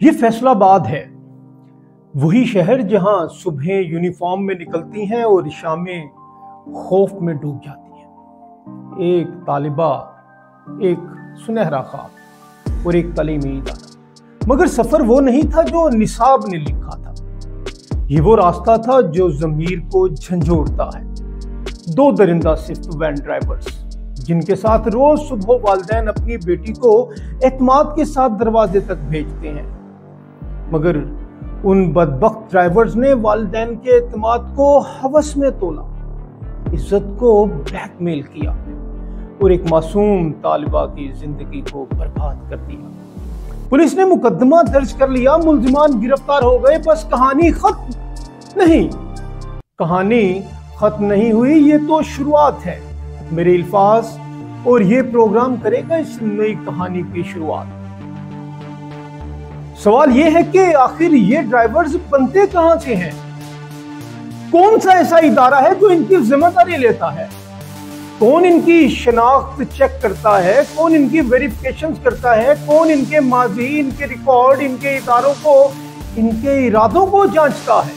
یہ فیصلاباد ہے، وہی شہر جہاں صبحیں یونیفارم میں نکلتی ہیں اور شامیں خوف میں ڈوب جاتی ہیں۔ ایک طالبہ، ایک سنہرا خواب اور ایک تعلیمی ادارہ، مگر سفر وہ نہیں تھا جو نصاب نے لکھا تھا۔ یہ وہ راستہ تھا جو ضمیر کو جھنجھوڑتا ہے۔ دو درندہ صفت وین ڈرائیورز، جن کے ساتھ روز صبح والدین اپنی بیٹی کو اعتماد کے ساتھ دروازے تک بھیجتے ہیں، مگر ان بدبخت ڈرائیورز نے والدین کے اعتماد کو ہوس میں تولا، عزت کو بلیک میل کیا اور ایک معصوم طالبہ کی زندگی کو برباد کر دیا۔ پولیس نے مقدمہ درج کر لیا، ملزمان گرفتار ہو گئے، بس کہانی ختم نہیں۔ کہانی ختم نہیں ہوئی، یہ تو شروعات ہے۔ میرے الفاظ اور یہ پروگرام کرے گا اس نئی کہانی کی شروعات۔ سوال یہ ہے کہ آخر یہ ڈرائیورز بنتے کہاں سے ہیں؟ کون سا ایسا ادارہ ہے جو ان کی ذمہ داری لیتا ہے؟ کون ان کی شناخت چیک کرتا ہے؟ کون ان کی ویریفیکیشنز کرتا ہے؟ کون ان کے ماضی، ان کے ریکارڈ، ان کے اداروں کو، ان کے ارادوں کو جانچتا ہے؟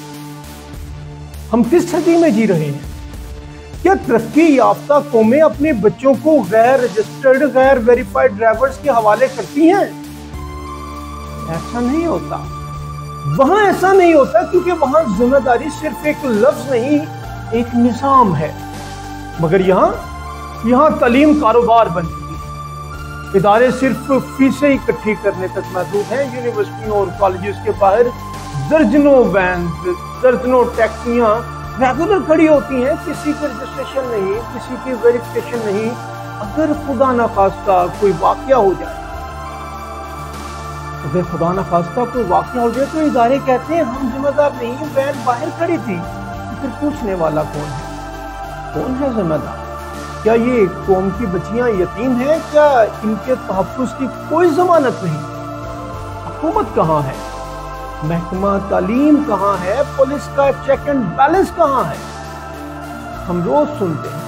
ہم کس صدی میں جی رہے ہیں؟ کیا ترقی یافتہ قومیں اپنے بچوں کو غیر رجسٹرڈ، غیر ویریفائڈ ڈرائیورز کے حوالے کرتی ہیں؟ ایسا نہیں ہوتا۔ وہاں ایسا نہیں ہوتا کیونکہ وہاں ذمہ داری صرف ایک لفظ نہیں، ایک نظام ہے۔ مگر یہاں تعلیم کاروبار بن چکی ہے۔ ادارے صرف فیسیں اکٹھی کرنے تک محدود ہیں۔ یونیورسٹیوں اور کالجز کے باہر درجنوں وینز، درجنوں ٹیکسیاں ریگولر کھڑی ہوتی ہیں، کسی کی رجسٹریشن نہیں، کسی کی ویریفیکیشن نہیں۔ اگر خدا نخواستہ کوئی واقعہ ہو جائے، تو ادارے کہتے ہیں ہم ذمہ دار نہیں، وین باہر کھڑی تھی۔ پھر پوچھنے والا کون ہے؟ کون ہے ذمہ دار؟ کیا یہ قوم کی بچیاں یتیم ہیں؟ کیا ان کے تحفظ کی کوئی ضمانت نہیں؟ حکومت کہاں ہے؟ محکمہ تعلیم کہاں ہے؟ پولیس کا چیک اینڈ بیلنس کہاں ہے؟ ہم روز سنتے ہیں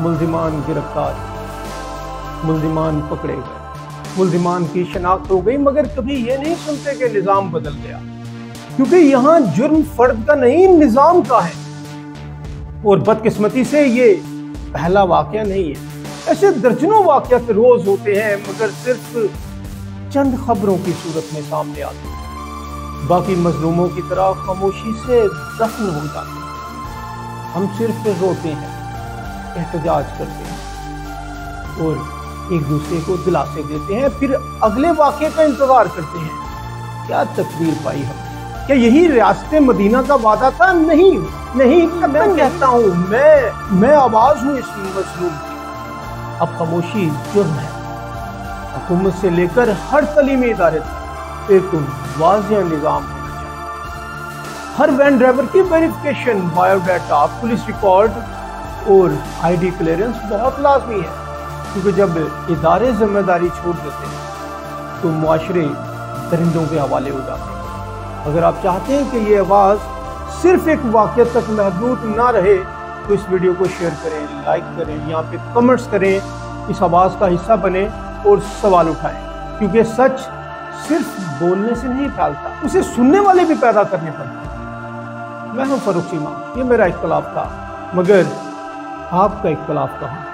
ملزمان گرفتار، ملزمان پکڑے گئے، ملزمان کی شناخت ہو گئی، مگر کبھی یہ نہیں سنتے کہ نظام بدل گیا، کیونکہ یہاں جرم فرد کا نہیں، نظام کا ہے۔ اور بدقسمتی سے یہ پہلا واقعہ نہیں ہے، ایسے درجنوں واقعات روز ہوتے ہیں، مگر صرف چند خبروں کی صورت میں سامنے آتے ہیں، باقی مظلوموں کی طرح خاموشی سے دفن ہو جاتے ہیں۔ ہم صرف روتے ہیں، احتجاج کرتے ہیں اور ایک دوسرے کو دلاسے دیتے ہیں، پھر اگلے واقعے کا انتظار کرتے ہیں۔ کیا تقدیر پائی ہم؟ کیا یہی ریاست مدینہ کا وعدہ تھا؟ نہیں، میں کہتا ہوں، میں آواز ہوں اس مظلوم کی۔ اب خاموشی جرم ہے۔ حکومت سے لے کر ہر تعلیمی ادارے تک ایک واضح نظام ہونا چاہیے۔ ہر وین ڈرائیور کی verification, bio data, police record اور آئی ڈی کلیئرنس بہت لازمی ہے، کیونکہ جب ادارے ذمہ داری چھوڑ دیتے ہیں تو معاشرے درندوں کے حوالے ہو جاتے ہیں۔ اگر آپ چاہتے ہیں کہ یہ آواز صرف ایک واقعہ تک محدود نہ رہے تو اس ویڈیو کو شیئر کریں، لائک کریں، یہاں پہ کمنٹس کریں، اس آواز کا حصہ بنیں اور سوال اٹھائیں، کیونکہ سچ صرف بولنے سے نہیں پھیلتا، اسے سننے والے بھی پیدا کرنے پڑتے ہیں۔ میں ہوں فاروق چیمہ، یہ میرا اختلاف تھا، مگر آپ کا اختلاف کہاں؟